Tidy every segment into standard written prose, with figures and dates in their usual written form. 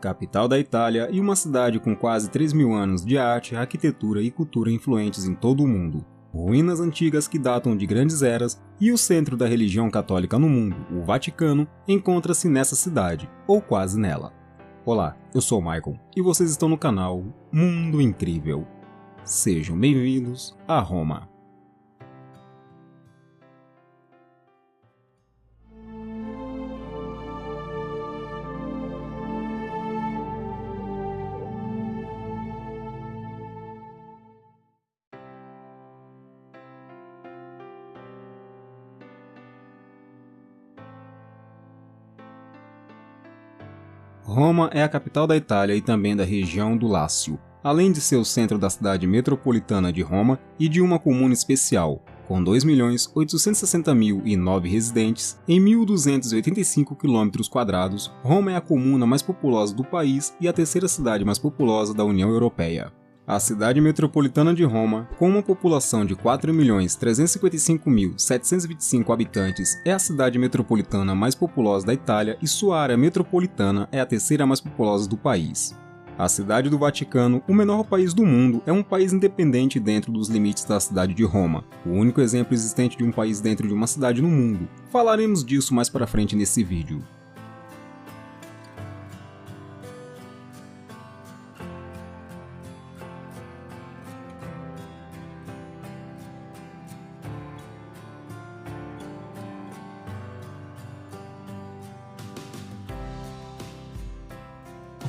capital da Itália e uma cidade com quase 3.000 anos de arte, arquitetura e cultura influentes em todo o mundo. Ruínas antigas que datam de grandes eras e o centro da religião católica no mundo, o Vaticano, encontra-se nessa cidade, ou quase nela. Olá, eu sou o Michael e vocês estão no canal Mundo Incrível. Sejam bem-vindos a Roma. Roma é a capital da Itália e também da região do Lácio, além de ser o centro da cidade metropolitana de Roma e de uma comuna especial, com 2.860.009 residentes em 1.285 km². Roma é a comuna mais populosa do país e a terceira cidade mais populosa da União Europeia. A cidade metropolitana de Roma, com uma população de 4.355.725 habitantes, é a cidade metropolitana mais populosa da Itália e sua área metropolitana é a terceira mais populosa do país. A cidade do Vaticano, o menor país do mundo, é um país independente dentro dos limites da cidade de Roma, o único exemplo existente de um país dentro de uma cidade no mundo. Falaremos disso mais para frente nesse vídeo.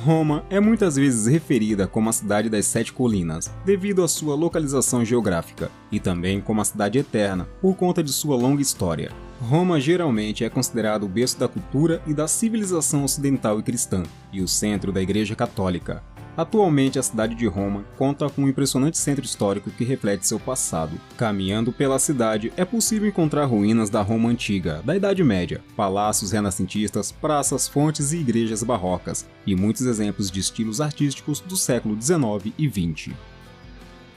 Roma é muitas vezes referida como a cidade das sete colinas, devido à sua localização geográfica, e também como a cidade eterna, por conta de sua longa história. Roma geralmente é considerado o berço da cultura e da civilização ocidental e cristã, e o centro da Igreja Católica. Atualmente, a cidade de Roma conta com um impressionante centro histórico que reflete seu passado. Caminhando pela cidade, é possível encontrar ruínas da Roma antiga, da Idade Média, palácios renascentistas, praças, fontes e igrejas barrocas, e muitos exemplos de estilos artísticos do século XIX e XX.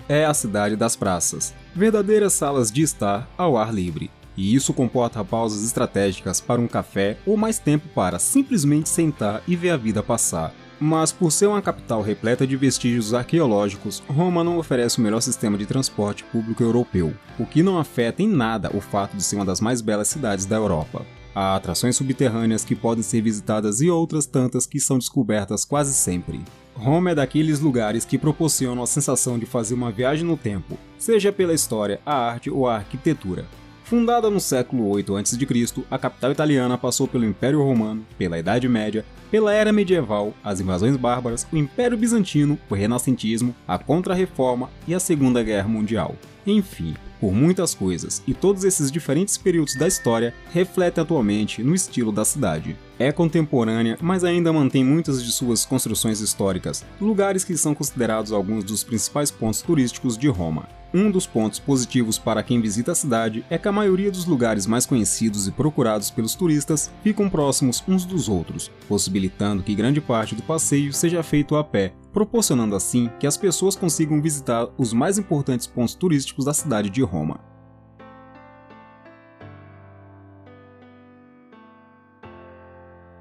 É a cidade das praças, verdadeiras salas de estar ao ar livre. E isso comporta pausas estratégicas para um café ou mais tempo para simplesmente sentar e ver a vida passar. Mas por ser uma capital repleta de vestígios arqueológicos, Roma não oferece o melhor sistema de transporte público europeu, o que não afeta em nada o fato de ser uma das mais belas cidades da Europa. Há atrações subterrâneas que podem ser visitadas e outras tantas que são descobertas quase sempre. Roma é daqueles lugares que proporcionam a sensação de fazer uma viagem no tempo, seja pela história, a arte ou a arquitetura. Fundada no século 8 a.C., a capital italiana passou pelo Império Romano, pela Idade Média, pela Era Medieval, as invasões bárbaras, o Império Bizantino, o Renascentismo, a Contra-Reforma e a Segunda Guerra Mundial. Enfim, por muitas coisas, e todos esses diferentes períodos da história refletem atualmente no estilo da cidade. É contemporânea, mas ainda mantém muitas de suas construções históricas, lugares que são considerados alguns dos principais pontos turísticos de Roma. Um dos pontos positivos para quem visita a cidade é que a maioria dos lugares mais conhecidos e procurados pelos turistas ficam próximos uns dos outros, possibilitando que grande parte do passeio seja feito a pé, proporcionando assim que as pessoas consigam visitar os mais importantes pontos turísticos da cidade de Roma.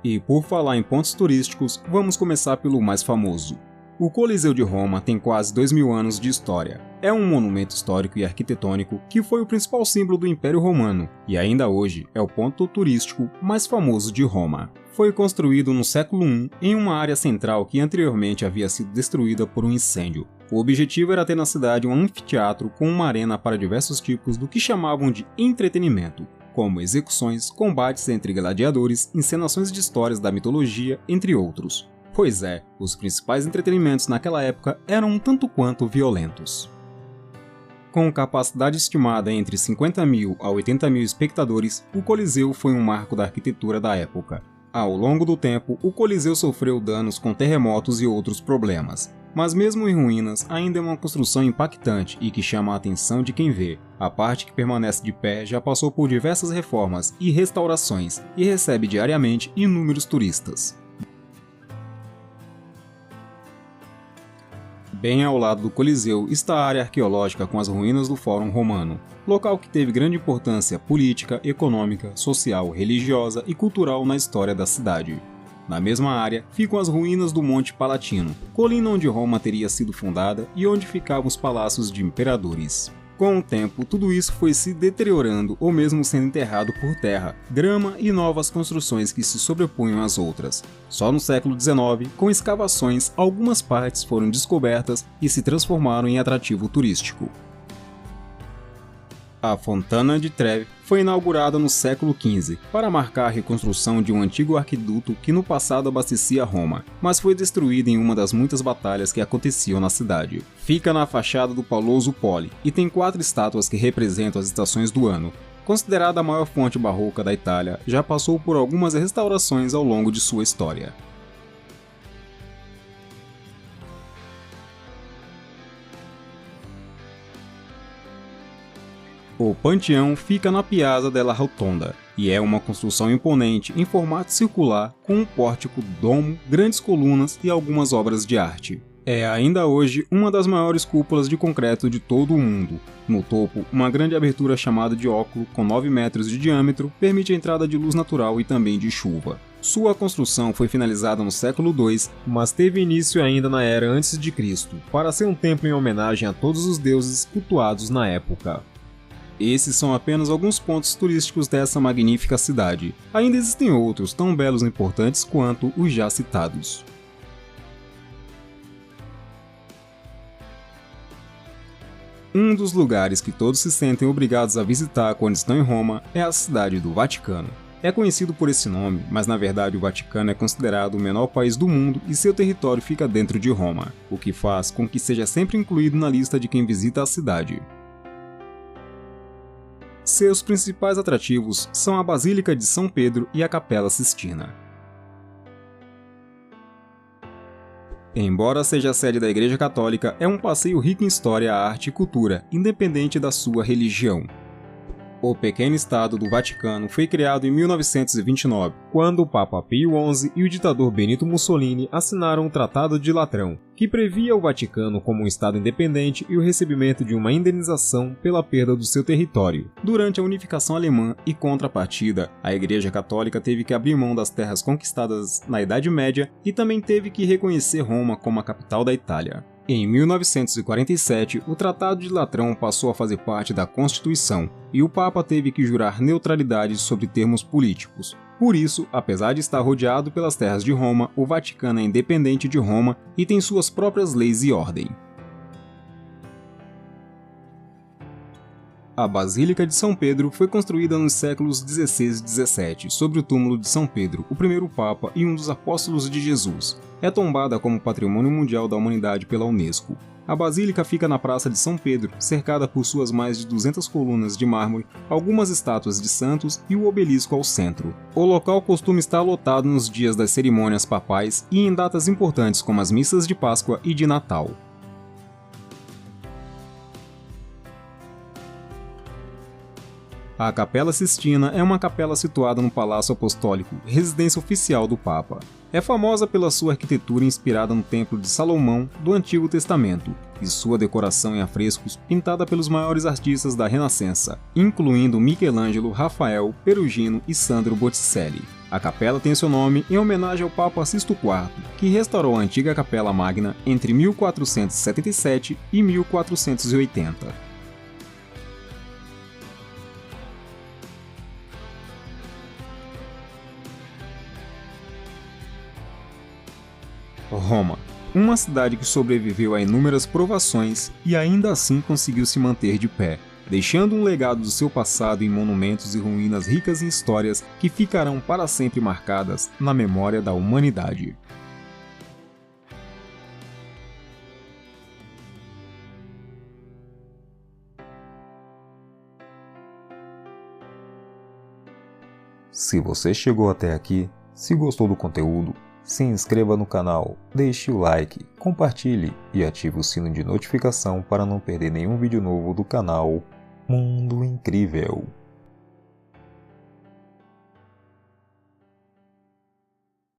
E por falar em pontos turísticos, vamos começar pelo mais famoso. O Coliseu de Roma tem quase 2.000 anos de história. É um monumento histórico e arquitetônico que foi o principal símbolo do Império Romano e ainda hoje é o ponto turístico mais famoso de Roma. Foi construído no século I em uma área central que anteriormente havia sido destruída por um incêndio. O objetivo era ter na cidade um anfiteatro com uma arena para diversos tipos do que chamavam de entretenimento, como execuções, combates entre gladiadores, encenações de histórias da mitologia, entre outros. Pois é, os principais entretenimentos naquela época eram um tanto quanto violentos. Com capacidade estimada entre 50.000 a 80.000 espectadores, o Coliseu foi um marco da arquitetura da época. Ao longo do tempo, o Coliseu sofreu danos com terremotos e outros problemas, mas mesmo em ruínas, ainda é uma construção impactante e que chama a atenção de quem vê. A parte que permanece de pé já passou por diversas reformas e restaurações e recebe diariamente inúmeros turistas. Bem ao lado do Coliseu está a área arqueológica com as ruínas do Fórum Romano, local que teve grande importância política, econômica, social, religiosa e cultural na história da cidade. Na mesma área ficam as ruínas do Monte Palatino, colina onde Roma teria sido fundada e onde ficavam os palácios de imperadores. Com o tempo, tudo isso foi se deteriorando ou mesmo sendo enterrado por terra, grama e novas construções que se sobrepunham às outras. Só no século XIX, com escavações, algumas partes foram descobertas e se transformaram em atrativo turístico. A Fontana de Trevi foi inaugurada no século XV para marcar a reconstrução de um antigo aqueduto que no passado abastecia Roma, mas foi destruída em uma das muitas batalhas que aconteciam na cidade. Fica na fachada do Pauloso Poli e tem 4 estátuas que representam as estações do ano. Considerada a maior fonte barroca da Itália, já passou por algumas restaurações ao longo de sua história. O Panteão fica na Piazza della Rotonda e é uma construção imponente em formato circular com um pórtico, domo, grandes colunas e algumas obras de arte. É ainda hoje uma das maiores cúpulas de concreto de todo o mundo. No topo, uma grande abertura chamada de óculo com 9 metros de diâmetro permite a entrada de luz natural e também de chuva. Sua construção foi finalizada no século II, mas teve início ainda na era antes de Cristo, para ser um templo em homenagem a todos os deuses cultuados na época. Esses são apenas alguns pontos turísticos dessa magnífica cidade. Ainda existem outros tão belos e importantes quanto os já citados. Um dos lugares que todos se sentem obrigados a visitar quando estão em Roma é a cidade do Vaticano. É conhecido por esse nome, mas na verdade o Vaticano é considerado o menor país do mundo e seu território fica dentro de Roma, o que faz com que seja sempre incluído na lista de quem visita a cidade. Seus principais atrativos são a Basílica de São Pedro e a Capela Sistina. Embora seja a sede da Igreja Católica, é um passeio rico em história, arte e cultura, independente da sua religião. O pequeno Estado do Vaticano foi criado em 1929, quando o Papa Pio XI e o ditador Benito Mussolini assinaram o Tratado de Latrão, que previa o Vaticano como um Estado independente e o recebimento de uma indenização pela perda do seu território. Durante a unificação alemã e contrapartida, a Igreja Católica teve que abrir mão das terras conquistadas na Idade Média e também teve que reconhecer Roma como a capital da Itália. Em 1947, o Tratado de Latrão passou a fazer parte da Constituição e o Papa teve que jurar neutralidade sobre termos políticos. Por isso, apesar de estar rodeado pelas terras de Roma, o Vaticano é independente de Roma e tem suas próprias leis e ordem. A Basílica de São Pedro foi construída nos séculos XVI e XVII sobre o túmulo de São Pedro, o primeiro Papa e um dos apóstolos de Jesus. É tombada como Patrimônio Mundial da Humanidade pela Unesco. A Basílica fica na Praça de São Pedro, cercada por suas mais de 200 colunas de mármore, algumas estátuas de santos e o obelisco ao centro. O local costuma estar lotado nos dias das cerimônias papais e em datas importantes como as missas de Páscoa e de Natal. A Capela Sistina é uma capela situada no Palácio Apostólico, residência oficial do Papa. É famosa pela sua arquitetura inspirada no Templo de Salomão do Antigo Testamento e sua decoração em afrescos pintada pelos maiores artistas da Renascença, incluindo Michelangelo, Rafael, Perugino e Sandro Botticelli. A capela tem seu nome em homenagem ao Papa Sisto IV, que restaurou a antiga Capela Magna entre 1477 e 1480. Roma, uma cidade que sobreviveu a inúmeras provações e ainda assim conseguiu se manter de pé, deixando um legado do seu passado em monumentos e ruínas ricas em histórias que ficarão para sempre marcadas na memória da humanidade. Se você chegou até aqui, se gostou do conteúdo, se inscreva no canal, deixe o like, compartilhe e ative o sino de notificação para não perder nenhum vídeo novo do canal Mundo Incrível.